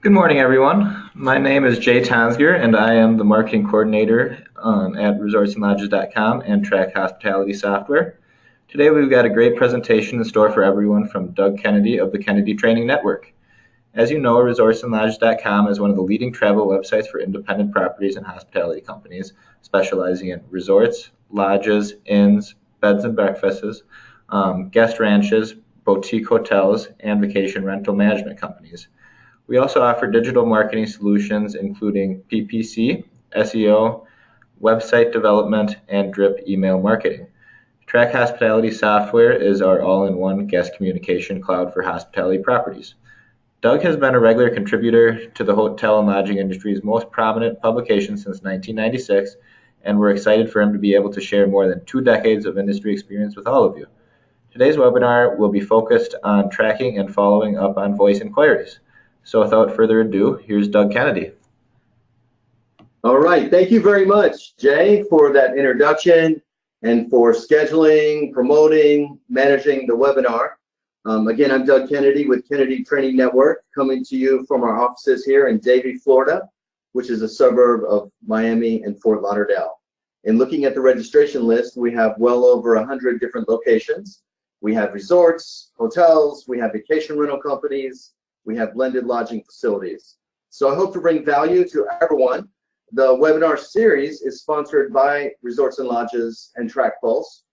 Good morning, everyone. My name is Jay Tonsger, and I am the marketing coordinator at resortsandlodges.com and Track Hospitality Software. Today, we've got a great presentation in store for everyone from Doug Kennedy of the Kennedy Training Network. As you know, resortsandlodges.com is one of the leading travel websites for independent properties and hospitality companies, specializing in resorts, lodges, inns, beds and breakfasts, guest ranches, boutique hotels, and vacation rental management companies. We also offer digital marketing solutions including PPC, SEO, website development, and drip email marketing. Track Hospitality Software is our all-in-one guest communication cloud for hospitality properties. Doug has been a regular contributor to the hotel and lodging industry's most prominent publication since 1996, and we're excited for him to be able to share more than 2 decades of industry experience with all of you. Today's webinar will be focused on tracking and following up on voice inquiries. So without further ado, here's Doug Kennedy. All right, thank you very much, Jay, for that introduction and for scheduling, promoting, managing the webinar. Again, I'm Doug Kennedy with Kennedy Training Network, coming to you from our offices here in Davie, Florida, which is a suburb of Miami and Fort Lauderdale. In looking at the registration list, we have well over 100 different locations. We have resorts, hotels, we have vacation rental companies, we have blended lodging facilities. So I hope to bring value to everyone. The webinar series is sponsored by Resorts and Lodges and TrackPulse.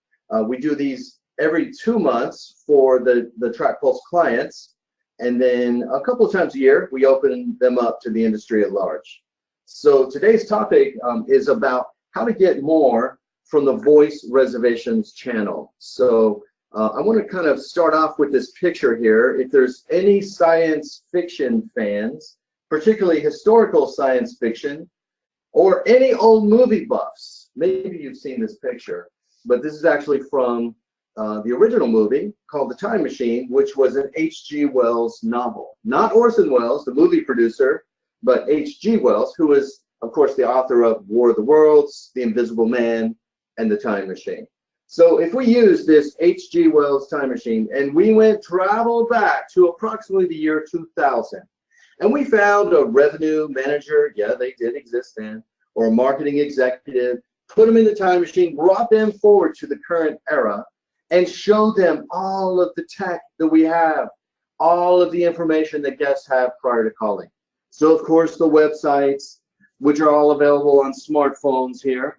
We do these every 2 months for the TrackPulse clients, and then a couple of times a year we open them up to the industry at large. So today's topic is about how to get more from the voice reservations channel. So I want to kind of start off with this picture here. If there's any science fiction fans, particularly historical science fiction, or any old movie buffs, maybe you've seen this picture, but this is actually from the original movie called The Time Machine, which was an H.G. Wells novel. Not Orson Welles, the movie producer, but H.G. Wells, who was, of course, the author of War of the Worlds, The Invisible Man, and The Time Machine. So if we use this H.G. Wells time machine and we traveled back to approximately the year 2000, and we found a revenue manager, yeah, they did exist then, or a marketing executive, put them in the time machine, brought them forward to the current era, and showed them all of the tech that we have, all of the information that guests have prior to calling. So of course the websites, which are all available on smartphones here.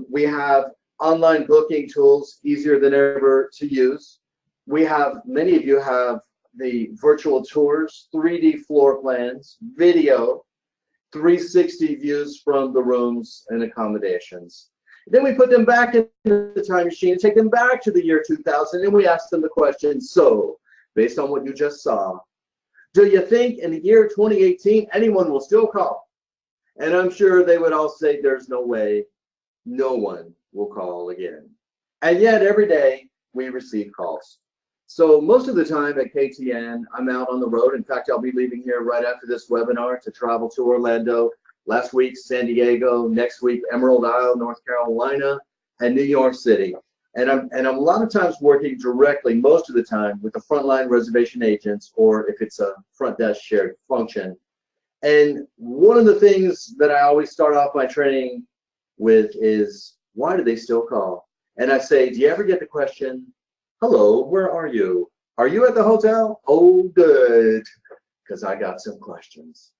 We have online booking tools, easier than ever to use. We have, many of you have the virtual tours, 3D floor plans, video, 360 views from the rooms and accommodations. Then we put them back in the time machine, take them back to the year 2000, and we ask them the question, so, based on what you just saw, do you think in the year 2018 anyone will still call? And I'm sure they would all say there's no way, no one will call again. And yet every day we receive calls. So most of the time at KTN, I'm out on the road. In fact, I'll be leaving here right after this webinar to travel to Orlando. Last week, San Diego. Next week, Emerald Isle, North Carolina, and New York City. And I'm a lot of times working directly, most of the time, with the frontline reservation agents, or if it's a front desk shared function. And one of the things that I always start off my training with is, why do they still call? And I say, do you ever get the question, hello, where are you? Are you at the hotel? Oh, good, because I got some questions.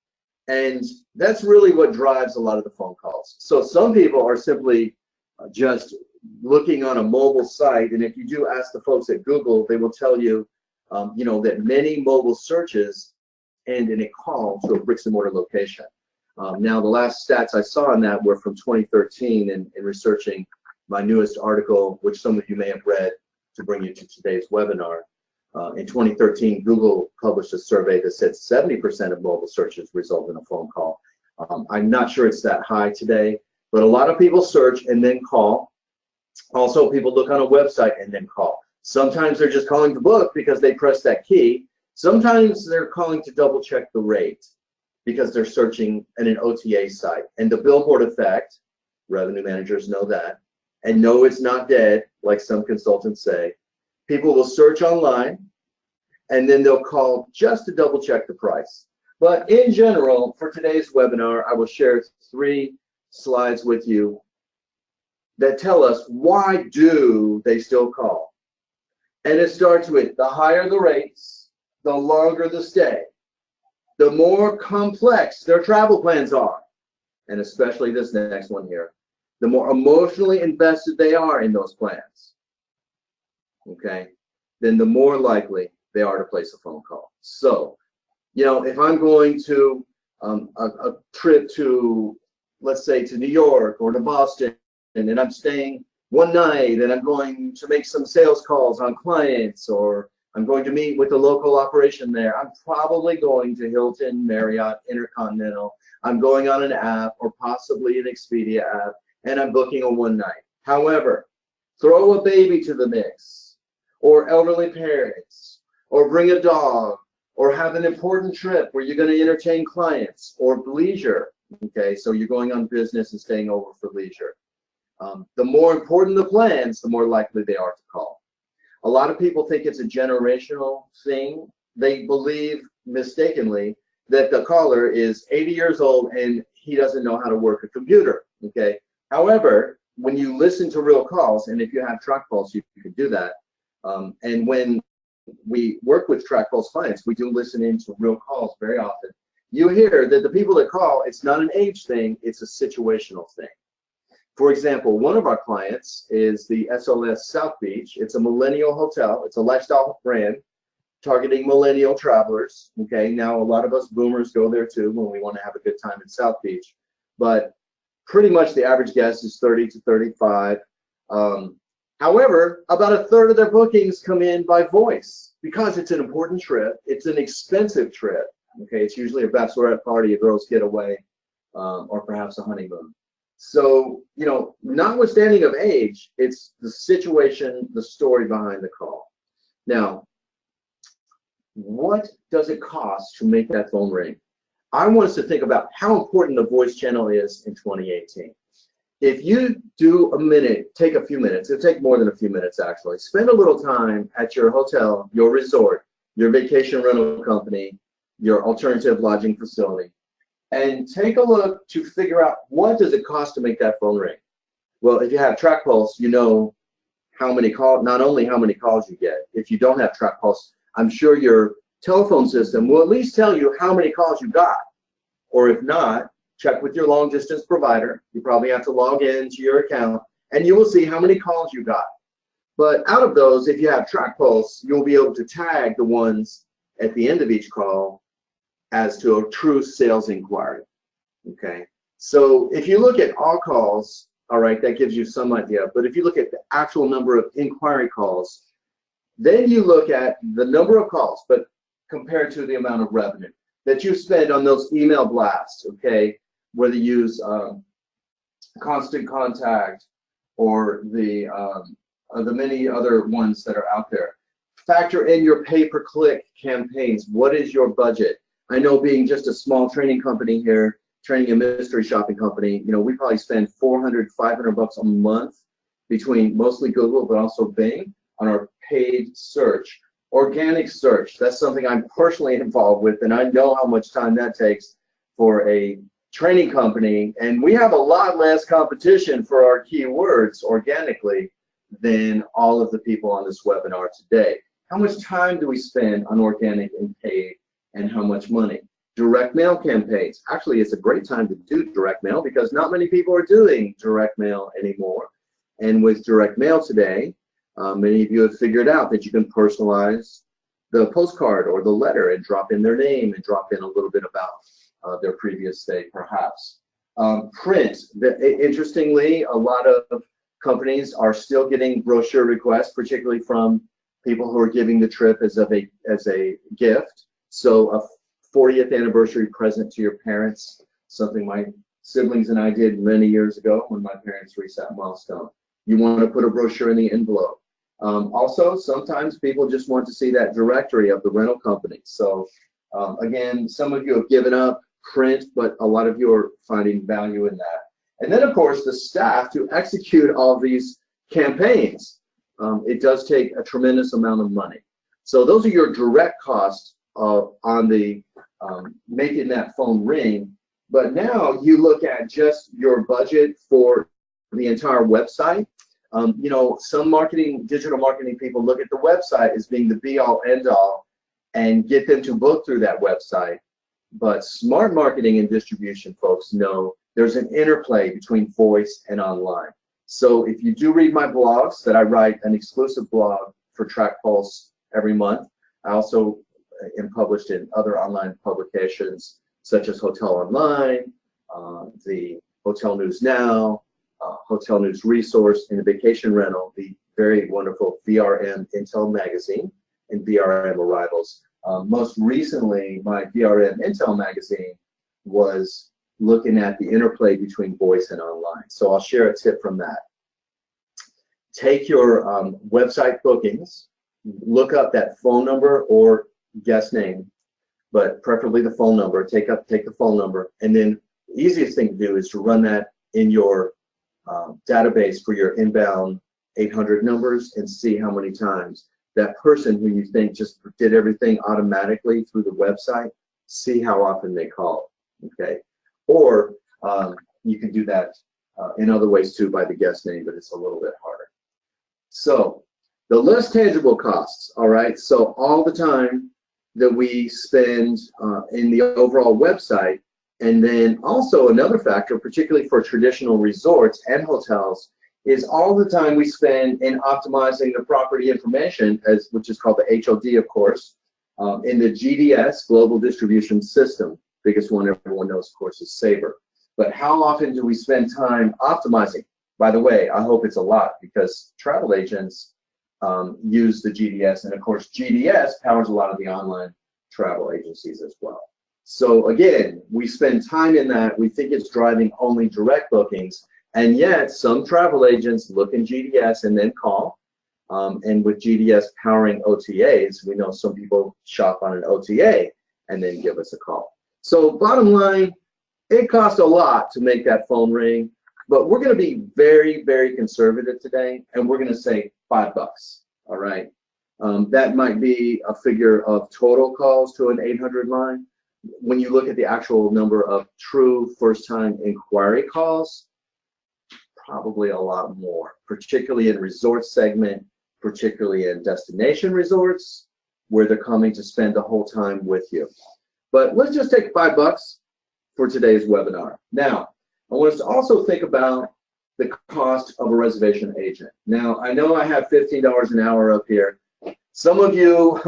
And that's really what drives a lot of the phone calls. So some people are simply just looking on a mobile site, and if you do ask the folks at Google, they will tell you, that many mobile searches end in a call to a bricks and mortar location. Now, the last stats I saw on that were from 2013 in researching my newest article, which some of you may have read to bring you to today's webinar. In 2013, Google published a survey that said 70% of mobile searches result in a phone call. I'm not sure it's that high today, but a lot of people search and then call. Also, people look on a website and then call. Sometimes they're just calling to book because they press that key. Sometimes they're calling to double check the rate because they're searching in an OTA site. And the billboard effect, revenue managers know that, and no, it's not dead, like some consultants say. People will search online, and then they'll call just to double check the price. But in general, for today's webinar, I will share 3 slides with you that tell us why do they still call. And it starts with the higher the rates, the longer the stay, the more complex their travel plans are, and especially this next one here, the more emotionally invested they are in those plans, okay, then the more likely they are to place a phone call. So, you know, if I'm going to a trip to, let's say, to New York or to Boston, and I'm staying one night and I'm going to make some sales calls on clients, or I'm going to meet with the local operation there, I'm probably going to Hilton, Marriott, Intercontinental. I'm going on an app or possibly an Expedia app, and I'm booking a one night. However, throw a baby to the mix, or elderly parents, or bring a dog, or have an important trip where you're going to entertain clients, or leisure. Okay, so you're going on business and staying over for leisure. The more important the plans, the more likely they are to call. A lot of people think it's a generational thing. They believe mistakenly that the caller is 80 years old and he doesn't know how to work a computer. Okay. However, when you listen to real calls, and if you have TrackPulse, you can do that. And when we work with TrackPulse clients, we do listen into real calls very often. You hear that the people that call, it's not an age thing, it's a situational thing. For example, one of our clients is the SLS South Beach. It's a millennial hotel. It's a lifestyle brand targeting millennial travelers. Okay, now a lot of us boomers go there too when we want to have a good time in South Beach. But pretty much the average guest is 30 to 35. However, about a third of their bookings come in by voice because it's an important trip. It's an expensive trip. Okay, it's usually a bachelorette party, a girl's getaway, or perhaps a honeymoon. So, you know, notwithstanding of age, it's the situation, the story behind the call. Now, what does it cost to make that phone ring? I want us to think about how important the voice channel is in 2018. If you do a minute, take a few minutes, it'll take more than a few minutes actually, spend a little time at your hotel, your resort, your vacation rental company, your alternative lodging facility, and take a look to figure out what does it cost to make that phone ring. Well, if you have TrackPulse, you know how many calls, not only how many calls you get. If you don't have TrackPulse, I'm sure your telephone system will at least tell you how many calls you got. Or if not, check with your long distance provider. You probably have to log into your account and you will see how many calls you got. But out of those, if you have TrackPulse, you'll be able to tag the ones at the end of each call as to a true sales inquiry. Okay, so if you look at all calls, all right, that gives you some idea. But if you look at the actual number of inquiry calls, then you look at the number of calls, but compared to the amount of revenue that you spend on those email blasts, okay, whether you use Constant Contact or the many other ones that are out there. Factor in your pay-per-click campaigns. What is your budget? I know, being just a small training company here, training a mystery shopping company, you know, we probably spend $400, $500 a month between mostly Google, but also Bing on our paid search. Organic search, that's something I'm personally involved with, and I know how much time that takes for a training company, and we have a lot less competition for our keywords organically than all of the people on this webinar today. How much time do we spend on organic and paid, and how much money? Direct mail campaigns. Actually, it's a great time to do direct mail because not many people are doing direct mail anymore. And with direct mail today, many of you have figured out that you can personalize the postcard or the letter and drop in their name and drop in a little bit about their previous stay, perhaps. Print. Interestingly, a lot of companies are still getting brochure requests, particularly from people who are giving the trip as a gift. So a 40th anniversary present to your parents, something my siblings and I did many years ago when my parents reached that milestone. You want to put a brochure in the envelope. Also, sometimes people just want to see that directory of the rental company. So again, some of you have given up print, but a lot of you are finding value in that. And then, of course, the staff to execute all of these campaigns. It does take a tremendous amount of money. So those are your direct costs on the making that phone ring. But now you look at just your budget for the entire website. You know, some digital marketing people look at the website as being the be all end all and get them to book through that website. But smart marketing and distribution folks know there's an interplay between voice and online. So if you do read my blogs, that I write an exclusive blog for TrackPulse every month. I also am published in other online publications such as Hotel Online, the Hotel News Now, Hotel News Resource, and the Vacation Rental, the very wonderful VRM Intel magazine, and VRM Arrivals. Most recently, my VRM Intel magazine was looking at the interplay between voice and online. So I'll share a tip from that. Take your website bookings, look up that phone number or guest name, but preferably the phone number. Take the phone number, and then the easiest thing to do is to run that in your database for your inbound 800 numbers and see how many times that person who you think just did everything automatically through the website, see how often they call, okay? Or you can do that in other ways too by the guest name, but it's a little bit harder. So the less tangible costs, all right? So all the time that we spend in the overall website, and then also another factor, particularly for traditional resorts and hotels, is all the time we spend in optimizing the property information, which is called the HOD, of course, in the GDS, Global Distribution System. Biggest one everyone knows, of course, is Sabre. But how often do we spend time optimizing? By the way, I hope it's a lot, because travel agents use the GDS, and of course, GDS powers a lot of the online travel agencies as well. So again, we spend time in that. We think it's driving only direct bookings, and yet some travel agents look in GDS and then call. And with GDS powering OTAs, we know some people shop on an OTA and then give us a call. So bottom line, it costs a lot to make that phone ring, but we're going to be very, very conservative today, and we're going to say $5, all right? That might be a figure of total calls to an 800 line. When you look at the actual number of true first-time inquiry calls, probably a lot more, particularly in resort segment, particularly in destination resorts, where they're coming to spend the whole time with you. But let's just take $5 for today's webinar. Now, I want us to also think about the cost of a reservation agent. Now, I know I have $15 an hour up here. Some of you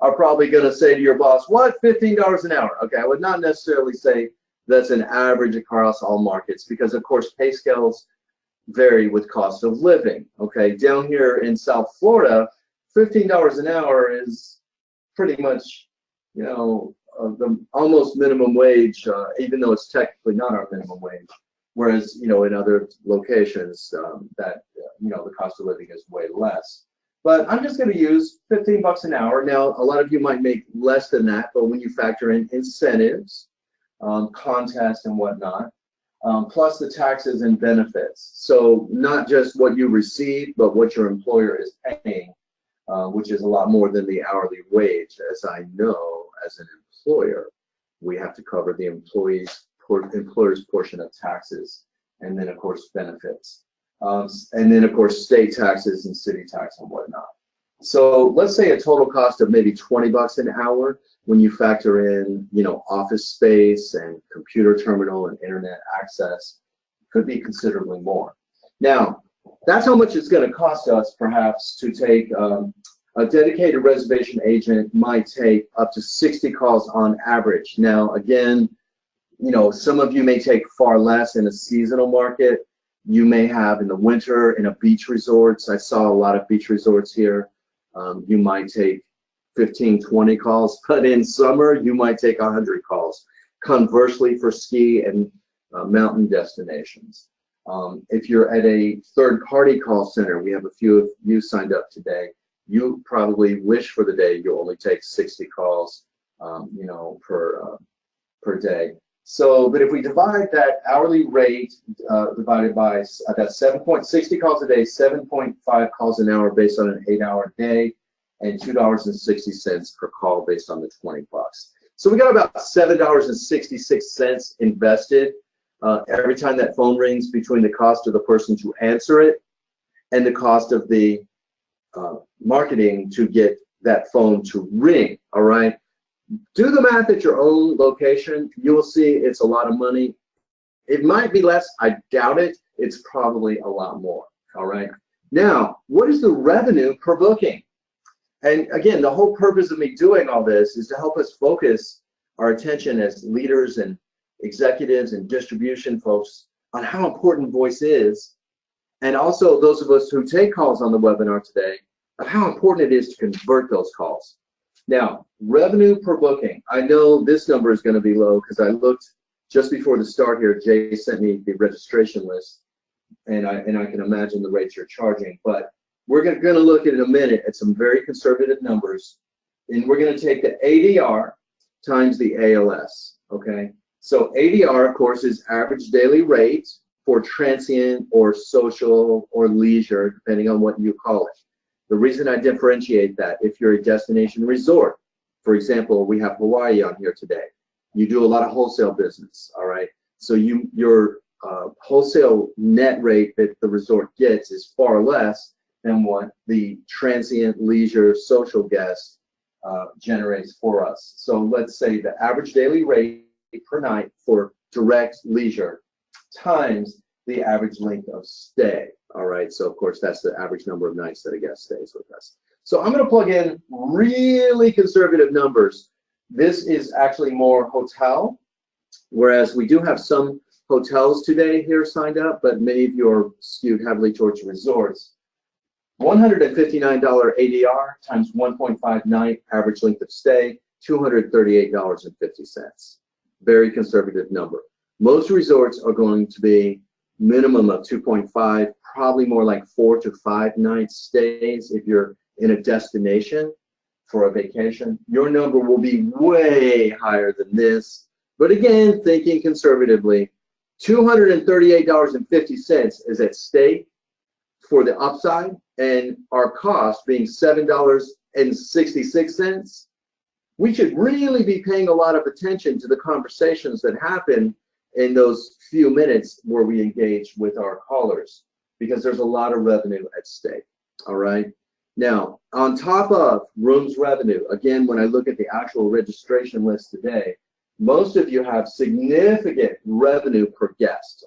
are probably going to say to your boss, what, $15 an hour? Okay, I would not necessarily say that's an average across all markets, because of course pay scales vary with cost of living. Okay, down here in South Florida, $15 an hour is pretty much, you know, the almost minimum wage, even though it's technically not our minimum wage. Whereas, you know, in other locations, you know, the cost of living is way less. But I'm just going to use $15 an hour. Now, a lot of you might make less than that, but when you factor in incentives, contests and whatnot, plus the taxes and benefits. So not just what you receive, but what your employer is paying, which is a lot more than the hourly wage. As I know, as an employer, we have to cover the employer's portion of taxes, and then of course benefits. And then of course state taxes and city tax and whatnot. So let's say a total cost of maybe $20 an hour when you factor in, you know, office space and computer terminal and internet access. Could be considerably more. Now, that's how much it's going to cost us perhaps to take a dedicated reservation agent might take up to 60 calls on average. Now, again, you know, some of you may take far less in a seasonal market. You may have in the winter in a beach resorts. I saw a lot of beach resorts here. You might take 15, 20 calls, but in summer you might take 100 calls. Conversely, for ski and mountain destinations. If you're at a third-party call center, we have a few of you signed up today. You probably wish for the day you only take 60 calls, you know, per day. So, but if we divide that hourly rate divided by that's 7.60 calls a day, 7.5 calls an hour based on an 8-hour day, and $2.60 per call based on the $20. So we got about $7.66 invested every time that phone rings, between the cost of the person to answer it and the cost of the marketing to get that phone to ring. All right. Do the math at your own location. You will see it's a lot of money. It might be less. I doubt it. It's probably a lot more. All right. Now, what is the revenue per booking? And again, the whole purpose of me doing all this is to help us focus our attention as leaders and executives and distribution folks on how important voice is, and also those of us who take calls on the webinar today, of how important it is to convert those calls. Now, revenue per booking. I know this number is going to be low because I looked just before the start here. Jay sent me the registration list, and I can imagine the rates you're charging. But we're going to look at in a minute at some very conservative numbers, and we're going to take the ADR times the ALS. Okay. So ADR, of course, is average daily rate for transient or social or leisure, depending on what you call it. The reason I differentiate that, if you're a destination resort, for example, we have Hawaii on here today. You do a lot of wholesale business, all right? So your wholesale net rate that the resort gets is far less than what the transient leisure social guest generates for us. So let's say the average daily rate per night for direct leisure times the average length of stay. All right, so of course that's the average number of nights that a guest stays with us. So I'm going to plug in really conservative numbers. This is actually more hotel, whereas we do have some hotels today here signed up, but many of you are skewed heavily towards resorts. $159 ADR times 1.5 night average length of stay, $238.50. Very conservative number. Most resorts are going to be minimum of 2.5, probably more like 4 to 5 night stays if you're in a destination for a vacation. Your number will be way higher than this. But again, thinking conservatively, $238.50 is at stake for the upside, and our cost being $7.66. We should really be paying a lot of attention to the conversations that happen in those few minutes where we engage with our callers, because there's a lot of revenue at stake. All right. Now, on top of rooms revenue, again, when I look at the actual registration list today, most of you have significant revenue per guest.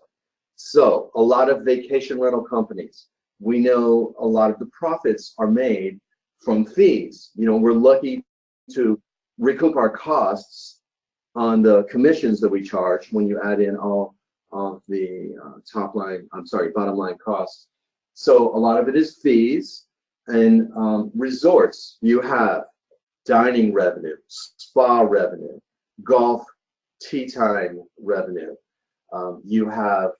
So a lot of vacation rental companies, we know a lot of the profits are made from fees. You know, we're lucky to recoup our costs on the commissions that we charge when you add in all of the bottom line costs. So a lot of it is fees. And resorts, you have dining revenue, spa revenue, golf tee time revenue. You have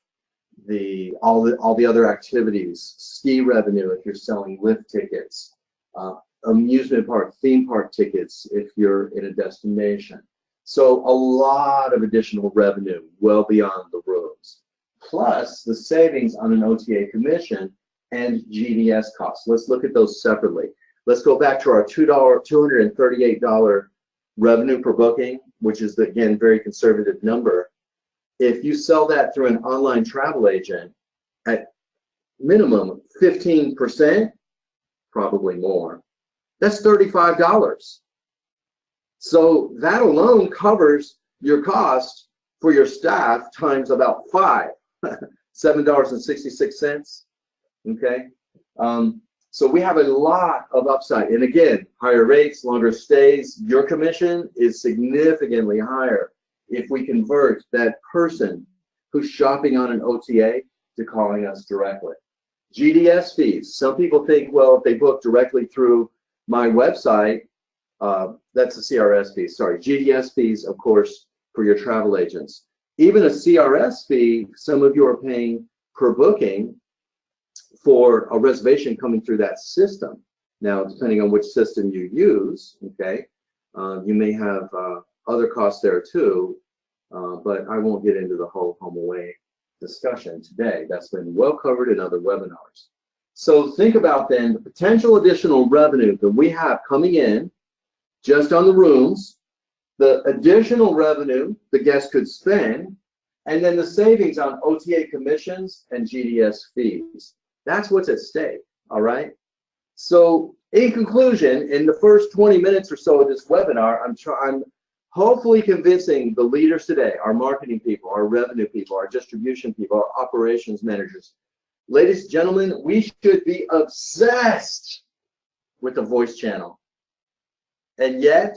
all the other activities, ski revenue if you're selling lift tickets, amusement park, theme park tickets if you're in a destination. So a lot of additional revenue well beyond the rooms, plus the savings on an OTA commission and GDS costs. Let's look at those separately. Let's go back to our $238 revenue per booking, which is, again, very conservative number. If you sell that through an online travel agent at minimum 15%, probably more, that's $35. So that alone covers your cost for your staff times about 5, $7.66. Okay, so we have a lot of upside, and again, higher rates, longer stays. Your commission is significantly higher if we convert that person who's shopping on an OTA to calling us directly. GDS fees. Some people think, well, if they book directly through my website, that's a CRS fee. Sorry, GDS fees, of course, for your travel agents. Even a CRS fee, some of you are paying per booking for a reservation coming through that system. Now, depending on which system you use, okay, you may have other costs there too, but I won't get into the whole home away discussion today. That's been well covered in other webinars. So think about then the potential additional revenue that we have coming in just on the rooms the additional revenue the guest could spend, and then the savings on OTA commissions and GDS fees. That's what's at stake, all right? So in conclusion, in the first 20 minutes or so of this webinar, I'm hopefully convincing the leaders today, our marketing people, our revenue people, our distribution people, our operations managers. Ladies and gentlemen, we should be obsessed with the voice channel. And yet,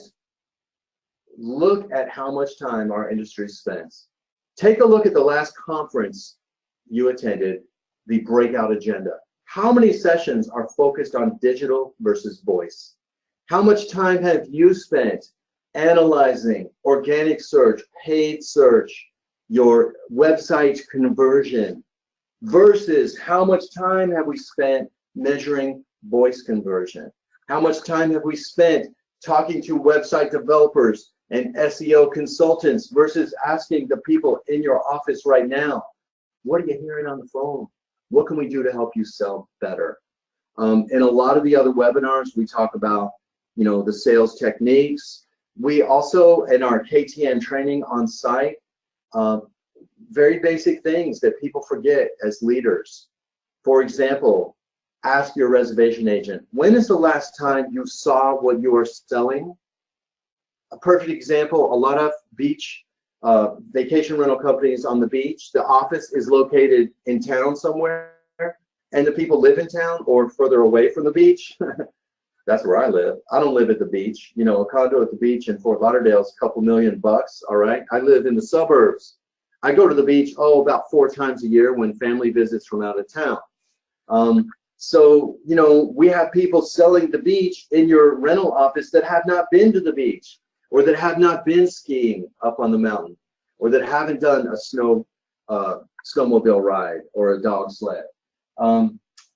look at how much time our industry spends. Take a look at the last conference you attended, the breakout agenda. How many sessions are focused on digital versus voice? How much time have you spent analyzing organic search, paid search, your website conversion, versus how much time have we spent measuring voice conversion? How much time have we spent talking to website developers and SEO consultants versus asking the people in your office right now, what are you hearing on the phone? What can we do to help you sell better? In a lot of the other webinars, we talk about, you know, the sales techniques. We also, in our KTN training on site, very basic things that people forget as leaders. For example, ask your reservation agent, when is the last time you saw what you are selling? A perfect example, a lot of beach vacation rental companies on the beach, the office is located in town somewhere, and the people live in town or further away from the beach. That's where I live. I don't live at the beach. You know, a condo at the beach in Fort Lauderdale is a couple $1 million, all right? I live in the suburbs. I go to the beach, about 4 times a year when family visits from out of town. So, you know, we have people selling the beach in your rental office that have not been to the beach, or that have not been skiing up on the mountain, or that haven't done a snowmobile ride or a dog sled.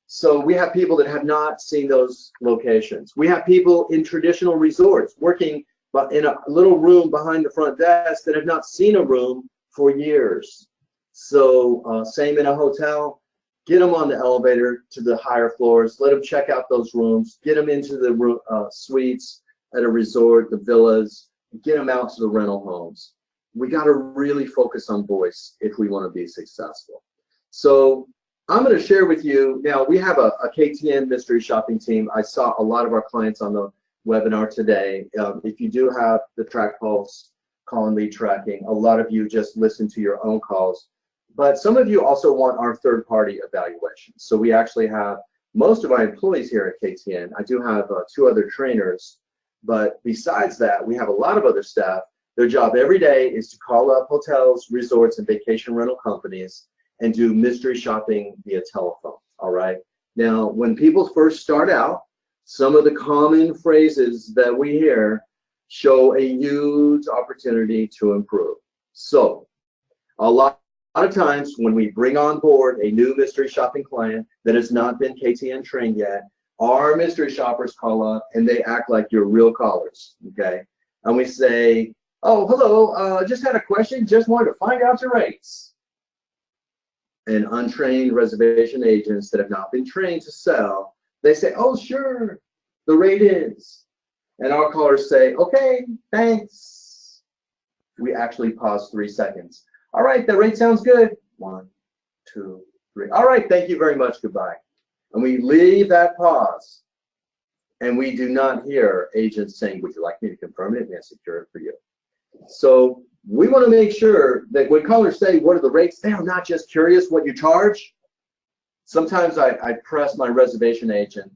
So we have people that have not seen those locations. We have people in traditional resorts working in a little room behind the front desk that have not seen a room for years. So same in a hotel, get them on the elevator to the higher floors, let them check out those rooms, get them into the suites at a resort, the villas, get them out to the rental homes. We got to really focus on voice if we want to be successful. So I'm going to share with you, now we have a KTN mystery shopping team. I saw a lot of our clients on the webinar today. If you do have the Track Pulse call and lead tracking, a lot of you just listen to your own calls, but some of you also want our third-party evaluation. So we actually have most of our employees here at KTN. I do have 2 other trainers, but besides that, we have a lot of other staff. Their job every day is to call up hotels, resorts, and vacation rental companies and do mystery shopping via telephone, all right? Now, when people first start out, some of the common phrases that we hear show a huge opportunity to improve. So, a lot of times when we bring on board a new mystery shopping client that has not been KTN trained yet, our mystery shoppers call up and they act like you're real callers, okay? And we say, oh, hello, just had a question, just wanted to find out your rates. And untrained reservation agents that have not been trained to sell, they say, oh, sure, the rate is. And our callers say, okay, thanks. We actually pause 3 seconds. All right, the rate sounds good. 1, 2, 3. All right, thank you very much, goodbye. And we leave that pause. And we do not hear agents saying, would you like me to confirm it and secure it for you? So we want to make sure that when callers say, what are the rates? They are not just curious what you charge. Sometimes I press my reservation agent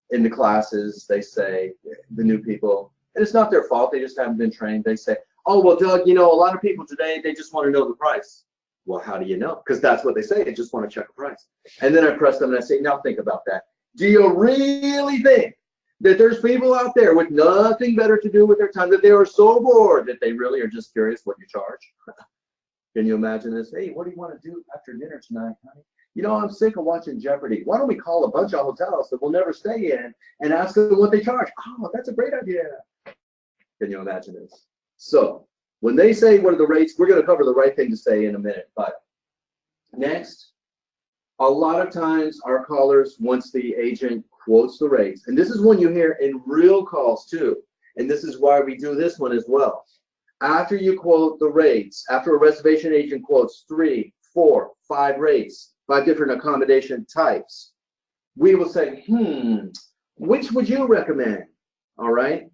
in the classes. They say, the new people, and it's not their fault, they just haven't been trained. They say, oh, well, Doug, you know, a lot of people today, they just want to know the price. Well, how do you know? Because that's what they say, they just want to check the price. And then I press them and I say, now think about that. Do you really think that there's people out there with nothing better to do with their time, that they are so bored that they really are just curious what you charge? Can you imagine this? Hey, what do you want to do after dinner tonight, honey? You know, I'm sick of watching Jeopardy. Why don't we call a bunch of hotels that we'll never stay in and ask them what they charge? Oh, that's a great idea. Can you imagine this? So when they say what are the rates, we're going to cover the right thing to say in a minute. But next, a lot of times our callers, once the agent quotes the rates, and this is one you hear in real calls too, and this is why we do this one as well. After you quote the rates, after a reservation agent quotes 3, 4, 5 rates, 5 different accommodation types, we will say, which would you recommend? All right.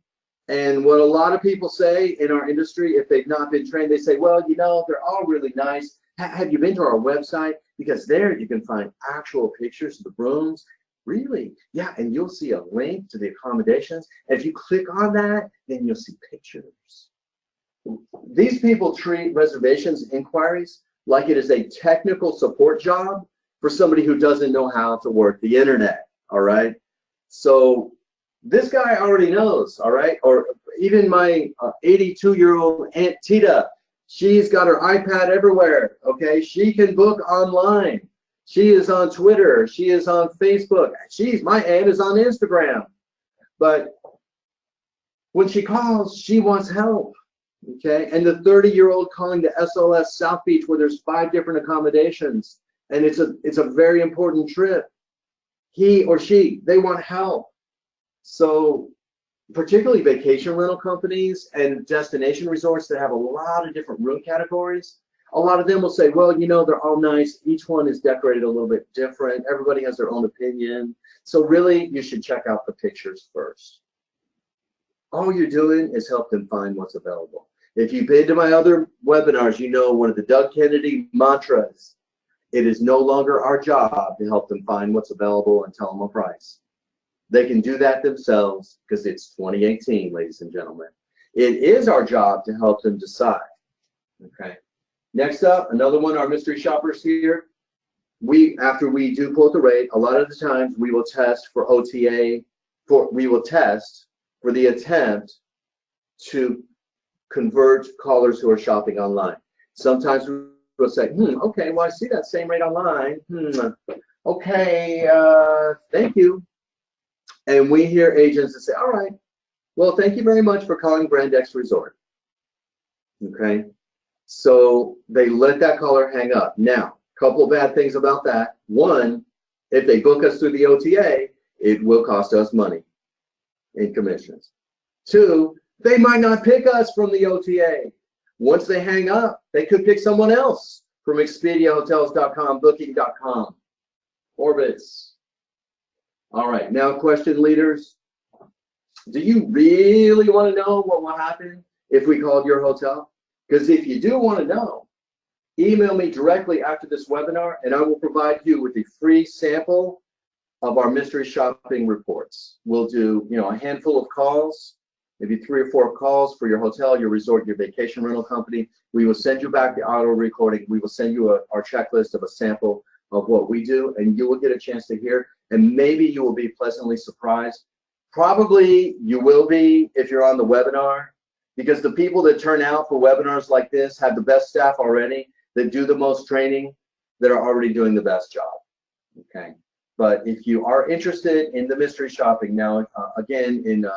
And what a lot of people say in our industry, if they've not been trained, they say, well, you know, they're all really nice. Have you been to our website? Because there you can find actual pictures of the rooms. Really? Yeah, and you'll see a link to the accommodations. And if you click on that, then you'll see pictures. These people treat reservations inquiries like it is a technical support job for somebody who doesn't know how to work the internet, all right? So this guy already knows, all right? Or even my 82-year-old Aunt Tita, she's got her iPad everywhere, okay? She can book online. She is on Twitter. She is on Facebook. My aunt is on Instagram. But when she calls, she wants help, okay? And the 30-year-old calling the SLS South Beach where there's 5 different accommodations, and it's a very important trip. He or she, they want help. So particularly vacation rental companies and destination resorts that have a lot of different room categories, a lot of them will say, well, you know, they're all nice. Each one is decorated a little bit different. Everybody has their own opinion. So really, you should check out the pictures first. All you're doing is help them find what's available. If you've been to my other webinars, you know one of the Doug Kennedy mantras, it is no longer our job to help them find what's available and tell them a price. They can do that themselves because it's 2018, ladies and gentlemen. It is our job to help them decide, okay? Next up, another one, our mystery shoppers here. After we do quote the rate, a lot of the times we will test for OTA, we will test for the attempt to convert callers who are shopping online. Sometimes we'll say, okay, well, I see that same rate online. Okay, thank you. And we hear agents that say, all right, well, thank you very much for calling Brand X Resort. Okay, so they let that caller hang up. Now, a couple of bad things about that. One, if they book us through the OTA, it will cost us money in commissions. Two, they might not pick us from the OTA. Once they hang up, they could pick someone else from ExpediaHotels.com, Booking.com, Orbitz. All right, now question leaders. Do you really want to know what will happen if we called your hotel? Because if you do want to know, email me directly after this webinar and I will provide you with a free sample of our mystery shopping reports. We'll do, a handful of calls, maybe 3 or 4 calls for your hotel, your resort, your vacation rental company. We will send you back the auto recording. We will send you our checklist of a sample of what we do, and you will get a chance to hear, and maybe you will be pleasantly surprised. Probably you will be if you're on the webinar, because the people that turn out for webinars like this have the best staff already, that do the most training, that are already doing the best job, okay? But if you are interested in the mystery shopping, now, again, in,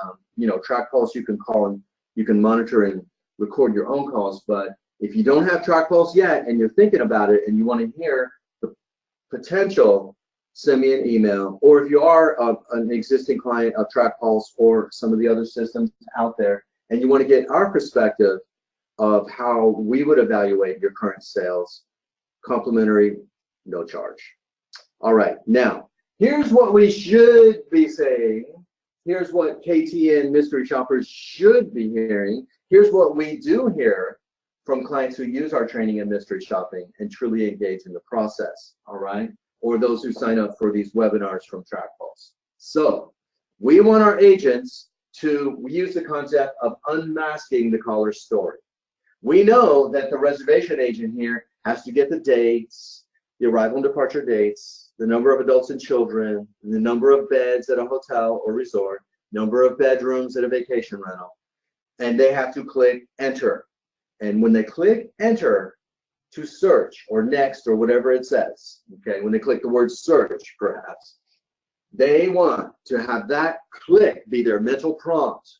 Track Pulse, you can call and you can monitor and record your own calls, but if you don't have Track Pulse yet and you're thinking about it and you want to hear the potential, send me an email. Or if you are an existing client of Track Pulse or some of the other systems out there, and you want to get our perspective of how we would evaluate your current sales, complimentary, no charge. All right, now, here's what we should be saying. Here's what KTN mystery shoppers should be hearing. Here's what we do hear from clients who use our training in mystery shopping and truly engage in the process, all right? Or those who sign up for these webinars from Track Pulse. So we want our agents to use the concept of unmasking the caller's story. We know that the reservation agent here has to get the dates, the arrival and departure dates, the number of adults and children, the number of beds at a hotel or resort, number of bedrooms at a vacation rental, and they have to click enter. And when they click enter to search or next or whatever it says, okay, when they click the word search perhaps, they want to have that click be their mental prompt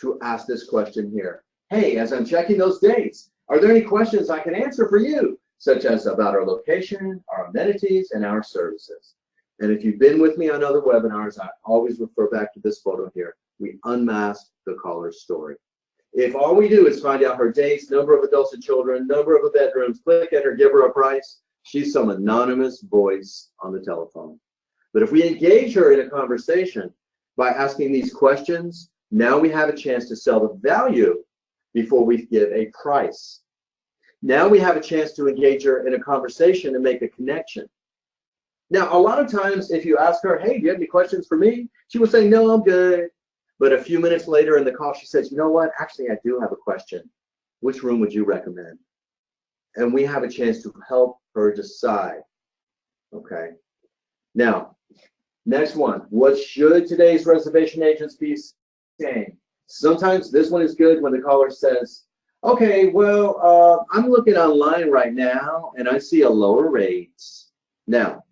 to ask this question here. Hey, as I'm checking those dates, are there any questions I can answer for you, such as about our location, our amenities, and our services? And if you've been with me on other webinars, I always refer back to this photo here. We unmask the caller's story. If all we do is find out her dates, number of adults and children, number of bedrooms, click enter, give her a price, she's some anonymous voice on the telephone. But if we engage her in a conversation by asking these questions, now we have a chance to sell the value before we give a price. Now we have a chance to engage her in a conversation and make a connection. Now, a lot of times, if you ask her, hey, do you have any questions for me? She will say, no, I'm good. But a few minutes later in the call, she says, you know what? Actually, I do have a question. Which room would you recommend? And we have a chance to help her decide. Okay. Now, next one. What should today's reservation agents be saying? Sometimes this one is good when the caller says, okay, well, I'm looking online right now and I see a lower rate. Now,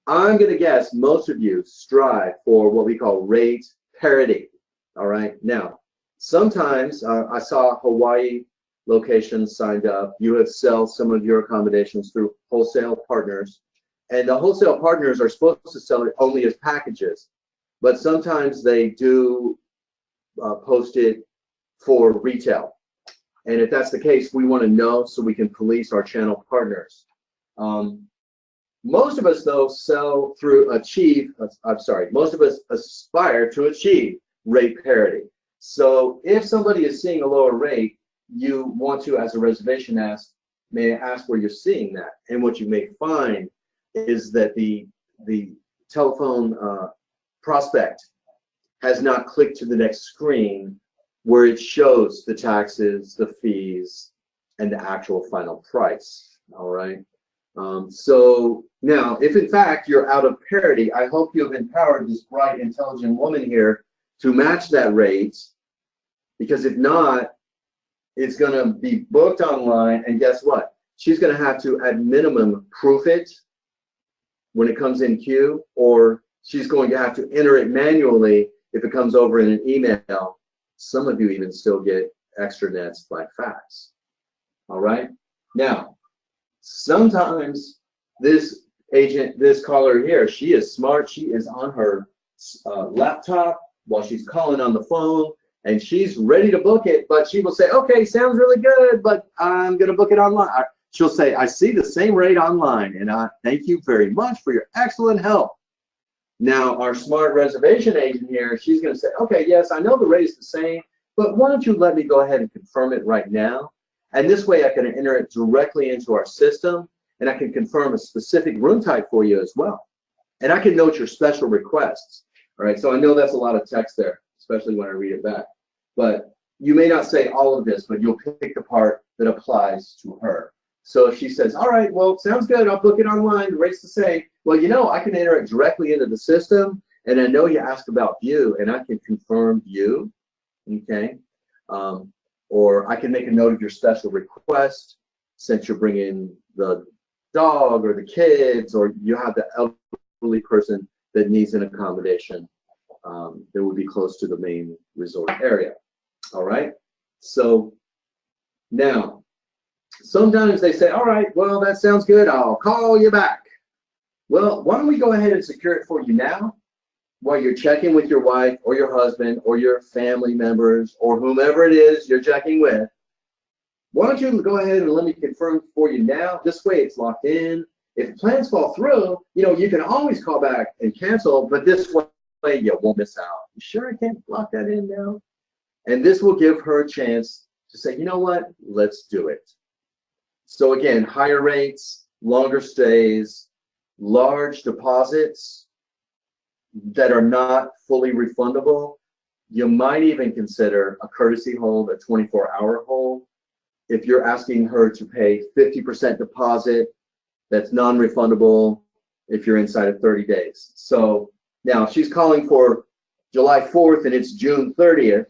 I'm going to guess most of you strive for what we call rate parity. All right. Now, sometimes I saw Hawaii locations signed up. You have sell some of your accommodations through wholesale partners, and the wholesale partners are supposed to sell it only as packages, but sometimes they do post it for retail. And if that's the case, we want to know so we can police our channel partners. Most of us, though, most of us aspire to achieve rate parity. So if somebody is seeing a lower rate, you want to, as a reservation may ask where you're seeing that. And what you may find is that the telephone prospect has not clicked to the next screen where it shows the taxes, the fees, and the actual final price. All right. So now, if in fact you're out of parity, I hope you have empowered this bright, intelligent woman here to match that rate, because if not, it's going to be booked online, and guess what? She's going to have to, at minimum, proof it when it comes in queue, or she's going to have to enter it manually if it comes over in an email. Some of you even still get extra nets by fax. All right? Now, sometimes this caller here, she is smart. She is on her laptop while she's calling on the phone, and she's ready to book it, but she will say, okay, sounds really good, but I'm going to book it online. She'll say, I see the same rate online, and I thank you very much for your excellent help. Now, our smart reservation agent here, she's going to say, okay, yes, I know the rate is the same, but why don't you let me go ahead and confirm it right now? And this way I can enter it directly into our system, and I can confirm a specific room type for you as well. And I can note your special requests. All right, so I know that's a lot of text there, especially when I read it back. But you may not say all of this, but you'll pick the part that applies to her. So if she says, all right, well, sounds good, I'll book it online, the rate's the same. Well, you know, I can enter it directly into the system, and I know you asked about view, and I can confirm view, okay? Or I can make a note of your special request since you're bringing the dog or the kids, or you have the elderly person that needs an accommodation that would be close to the main resort area. All right. So now, sometimes they say, all right, well, that sounds good. I'll call you back. Well, why don't we go ahead and secure it for you now while you're checking with your wife or your husband or your family members or whomever it is you're checking with. Why don't you go ahead and let me confirm for you now? This way it's locked in. If plans fall through, you know, you can always call back and cancel, but this way you won't miss out. You sure I can't lock that in now? And this will give her a chance to say, you know what, let's do it. So again, higher rates, longer stays, large deposits that are not fully refundable. You might even consider a courtesy hold, a 24-hour hold. If you're asking her to pay 50% deposit, that's non-refundable if you're inside of 30 days. So now if she's calling for July 4th and it's June 30th,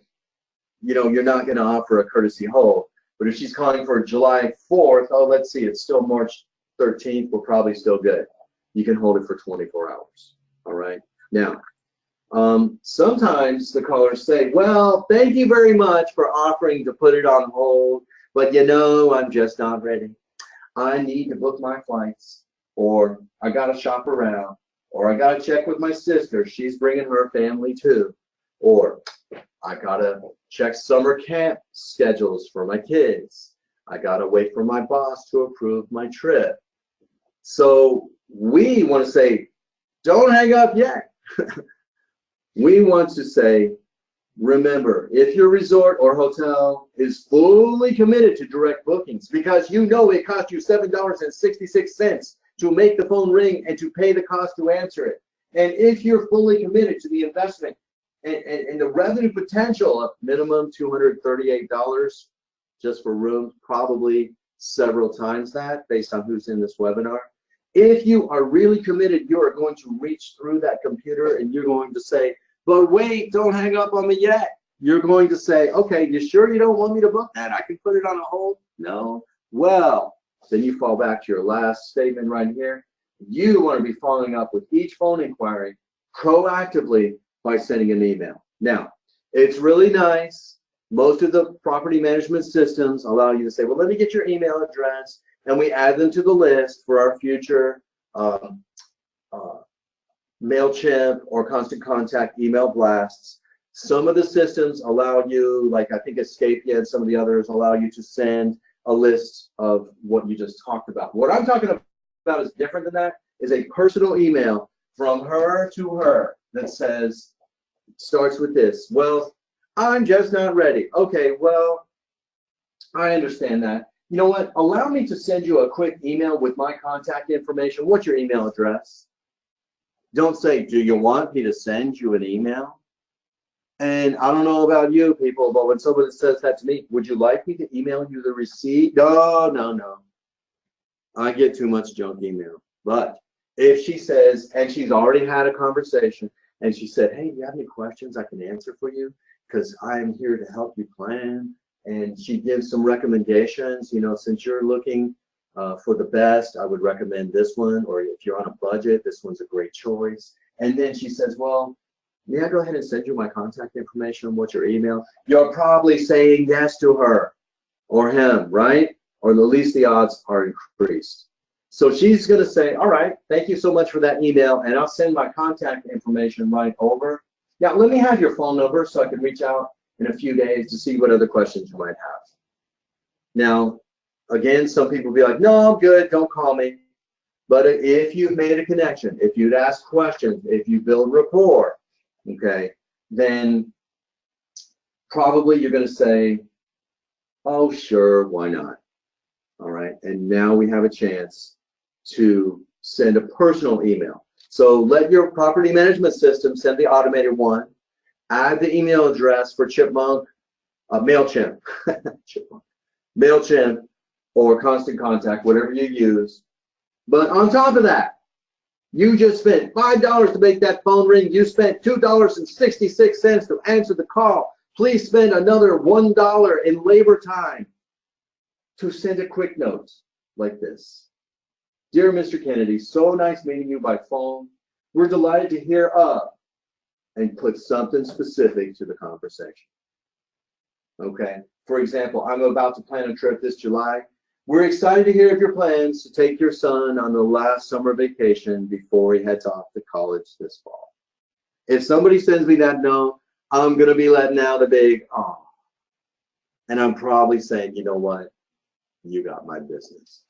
you know, you're not going to offer a courtesy hold. But if she's calling for July 4th, oh, let's see, it's still March 13th, we're probably still good. You can hold it for 24 hours. All right. Now, sometimes the callers say, well, thank you very much for offering to put it on hold, but you know, I'm just not ready. I need to book my flights, or I got to shop around, or I got to check with my sister. She's bringing her family too. Or I gotta check summer camp schedules for my kids. I gotta wait for my boss to approve my trip. So we want to say, don't hang up yet. We want to say, remember, if your resort or hotel is fully committed to direct bookings, because you know it cost you $7.66 to make the phone ring and to pay the cost to answer it. And if you're fully committed to the investment and the revenue potential of minimum $238 just for rooms, probably several times that based on who's in this webinar. If you are really committed, you are going to reach through that computer and you're going to say, but wait, don't hang up on me yet. You're going to say, okay, you sure you don't want me to book that? I can put it on a hold? No? Well, then you fall back to your last statement right here. You want to be following up with each phone inquiry proactively by sending an email. Now, it's really nice. Most of the property management systems allow you to say, well, let me get your email address, and we add them to the list for our future MailChimp or Constant Contact email blasts. Some of the systems allow you, like I think Escapia and some of the others allow you to send a list of what you just talked about. What I'm talking about is different than that, is a personal email from her to her that says, starts with this, well, I'm just not ready. Okay, well, I understand that. You know what? Allow me to send you a quick email with my contact information. What's your email address? Don't say, do you want me to send you an email? And I don't know about you people, but when somebody says that to me, would you like me to email you the receipt? No, no, no. I get too much junk email. But if she says, and she's already had a conversation, and she said, hey, do you have any questions I can answer for you? Because I'm here to help you plan. And she gives some recommendations, you know, since you're looking for the best, I would recommend this one, or if you're on a budget, this one's a great choice. And then she says, well, may I go ahead and send you my contact information? What's your email? You're probably saying yes to her or him, right? Or at least the odds are increased. So she's going to say, all right, thank you so much for that email, and I'll send my contact information right over. Now, let me have your phone number so I can reach out in a few days to see what other questions you might have. Now, again, some people will be like, no, I'm good, don't call me. But if you've made a connection, if you'd ask questions, if you build rapport, okay, then probably you're going to say, oh, sure, why not? All right, and now we have a chance to send a personal email. So let your property management system send the automated one, add the email address for Chipmunk, MailChimp, Chipmunk, MailChimp, or Constant Contact, whatever you use. But on top of that, you just spent $5 to make that phone ring. You spent $2.66 to answer the call. Please spend another $1 in labor time to send a quick note like this. Dear Mr. Kennedy, so nice meeting you by phone. We're delighted to hear of, and put something specific to the conversation. Okay, for example, I'm about to plan a trip this July. We're excited to hear of your plans to take your son on the last summer vacation before he heads off to college this fall. If somebody sends me that note, I'm going to be letting out a big aw. And I'm probably saying, you know what? You got my business.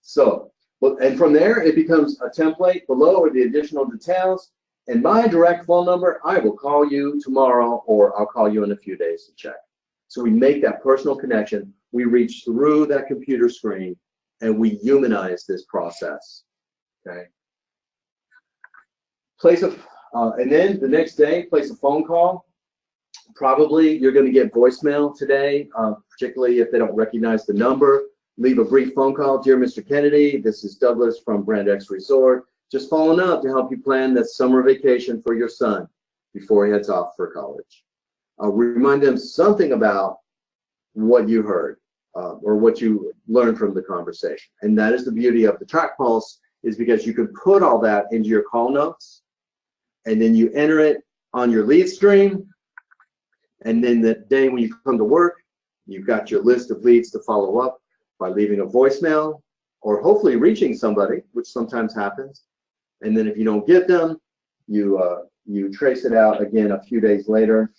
So, and from there, it becomes a template below with the additional details. And my direct phone number, I will call you tomorrow, or I'll call you in a few days to check. So we make that personal connection. We reach through that computer screen, and we humanize this process. Okay. And then the next day, place a phone call. Probably you're going to get voicemail today, particularly if they don't recognize the number. Leave a brief phone call. Dear Mr. Kennedy, this is Douglas from Brand X Resort. Just following up to help you plan that summer vacation for your son before he heads off for college. Remind them something about what you heard or what you learned from the conversation. And that is the beauty of the Track Pulse, is because you can put all that into your call notes, and then you enter it on your lead stream. And then the day when you come to work, you've got your list of leads to follow up by leaving a voicemail or hopefully reaching somebody, which sometimes happens. And then if you don't get them, you trace it out again a few days later.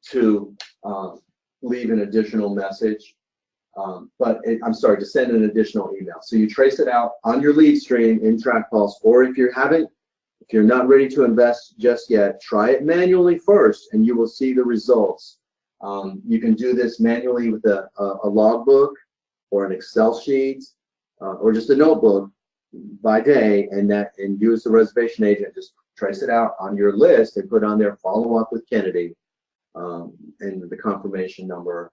to leave an additional message, I'm sorry, to send an additional email. So you trace it out on your lead stream in TrackPulse, or if you're not ready to invest just yet, try it manually first and you will see the results. You can do this manually with a logbook or an Excel sheet or just a notebook by day, and use the reservation agent. Just trace it out on your list and put on there, follow up with Kennedy, and the confirmation number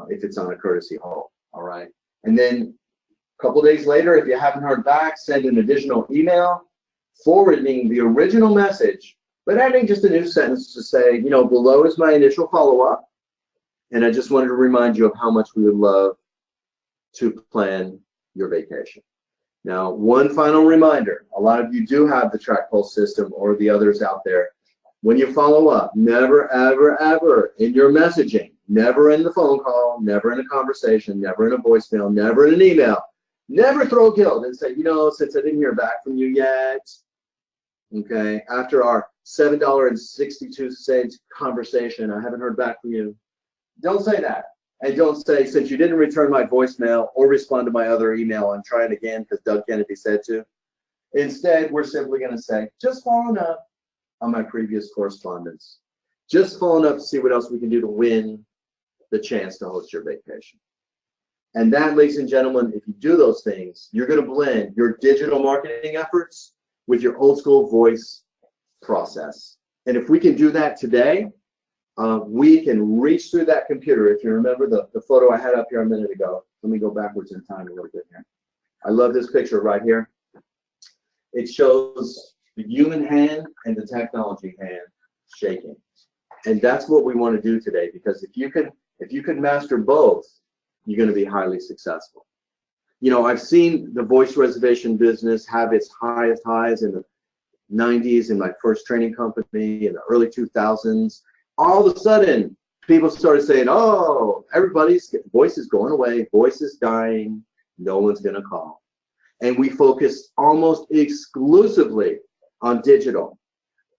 if it's on a courtesy hold. All right. And then a couple days later, if you haven't heard back, send an additional email forwarding the original message, but adding just a new sentence to say, below is my initial follow-up, and I just wanted to remind you of how much we would love to plan your vacation. Now, one final reminder, a lot of you do have the TrackPulse system or the others out there. When you follow up, never, ever, ever in your messaging, never in the phone call, never in a conversation, never in a voicemail, never in an email, never throw guilt and say, since I didn't hear back from you yet, okay, after our $7.62 conversation, I haven't heard back from you. Don't say that. And don't say, since you didn't return my voicemail or respond to my other email, I'm trying again because Doug Kennedy said to. Instead, we're simply going to say, just following up on my previous correspondence. Just following up to see what else we can do to win the chance to host your vacation. And that, ladies and gentlemen, if you do those things, you're going to blend your digital marketing efforts with your old school voice process. And if we can do that today, we can reach through that computer. If you remember the photo I had up here a minute ago, let me go backwards in time a little bit here. I love this picture right here. It shows the human hand and the technology hand shaking. And that's what we want to do today, because if you can master both, you're going to be highly successful. I've seen the voice reservation business have its highest highs in the 90s in my first training company, in the early 2000s. All of a sudden, people started saying, oh, everybody's voice is going away, voice is dying, no one's going to call. And we focused almost exclusively on digital,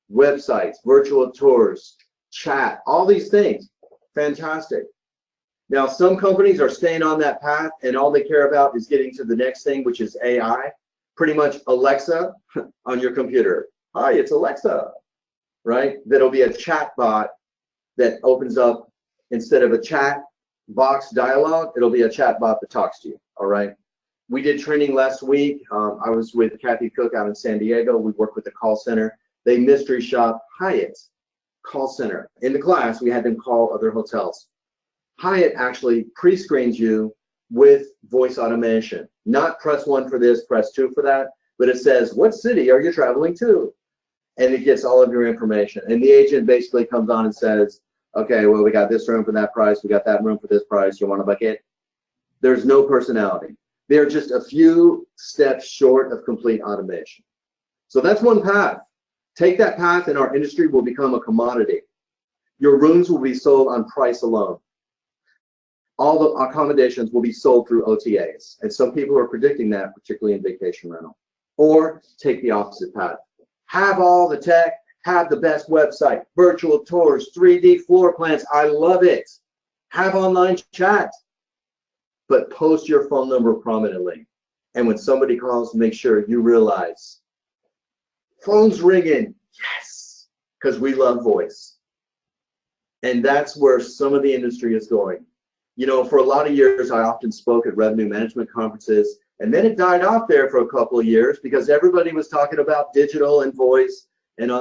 websites, virtual tours, chat, all these things. Fantastic. Now, some companies are staying on that path, and all they care about is getting to the next thing, which is AI. Pretty much Alexa on your computer. Hi, it's Alexa, right? That'll be a chat bot that opens up, instead of a chat box dialogue, it'll be a chat bot that talks to you, all right? We did training last week. I was with Kathy Cook out in San Diego. We worked with the call center. They mystery shop Hyatt call center. In the class, we had them call other hotels. Hyatt actually pre-screens you with voice automation. Not press 1 for this, press 2 for that, but it says, what city are you traveling to? And it gets all of your information. And the agent basically comes on and says, okay, well, we got this room for that price, we got that room for this price, you want a bucket? There's no personality. They're just a few steps short of complete automation. So that's one path. Take that path and our industry will become a commodity. Your rooms will be sold on price alone. All the accommodations will be sold through OTAs. And some people are predicting that, particularly in vacation rental. Or take the opposite path. Have all the tech, have the best website, virtual tours, 3D floor plans. I love it. Have online chat, but post your phone number prominently. And when somebody calls, make sure you realize, phone's ringing, yes, because we love voice. And that's where some of the industry is going. For a lot of years, I often spoke at revenue management conferences, and then it died off there for a couple of years because everybody was talking about digital and voice, and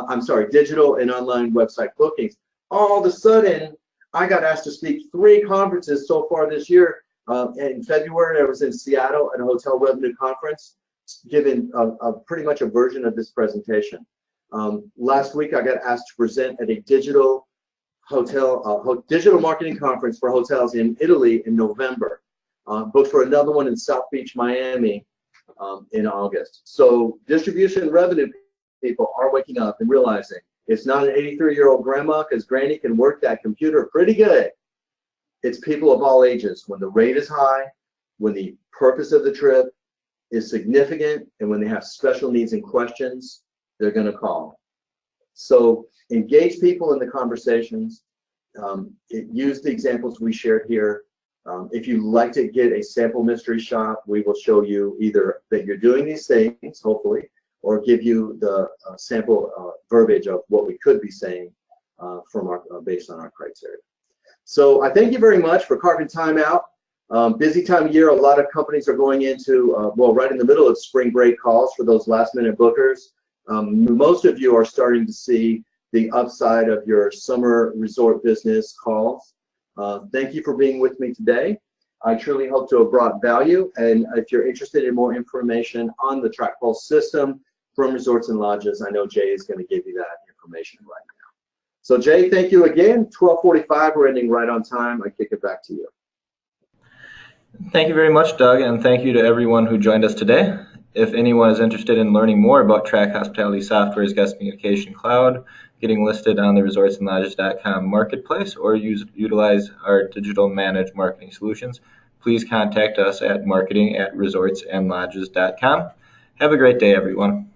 digital and online website bookings. All of a sudden, I got asked to speak 3 conferences so far this year. In February, I was in Seattle at a hotel revenue conference, giving pretty much a version of this presentation. Last week, I got asked to present at a digital marketing conference for hotels in Italy in November. Booked for another one in South Beach, Miami in August. So distribution revenue people are waking up and realizing it's not an 83-year-old grandma, because Granny can work that computer pretty good. It's people of all ages. When the rate is high, when the purpose of the trip is significant, and when they have special needs and questions, they're going to call. So engage people in the conversations. use the examples we shared here. If you'd like to get a sample mystery shop, we will show you either that you're doing these things, hopefully, or give you the sample verbiage of what we could be saying based on our criteria. So I thank you very much for carving time out. Busy time of year, a lot of companies are going into, well, right in the middle of spring break calls for those last minute bookers. Most of you are starting to see the upside of your summer resort business calls. Thank you for being with me today. I truly hope to have brought value. And if you're interested in more information on the TrackPulse system from Resorts and Lodges, I know Jay is going to give you that information right now. So Jay, thank you again. 12:45, we're ending right on time. I kick it back to you. Thank you very much, Doug, and thank you to everyone who joined us today. If anyone is interested in learning more about Track Hospitality Software's guest communication cloud, getting listed on the resortsandlodges.com marketplace, or utilize our digital managed marketing solutions, please contact us at marketing@resortsandlodges.com. Have a great day, everyone.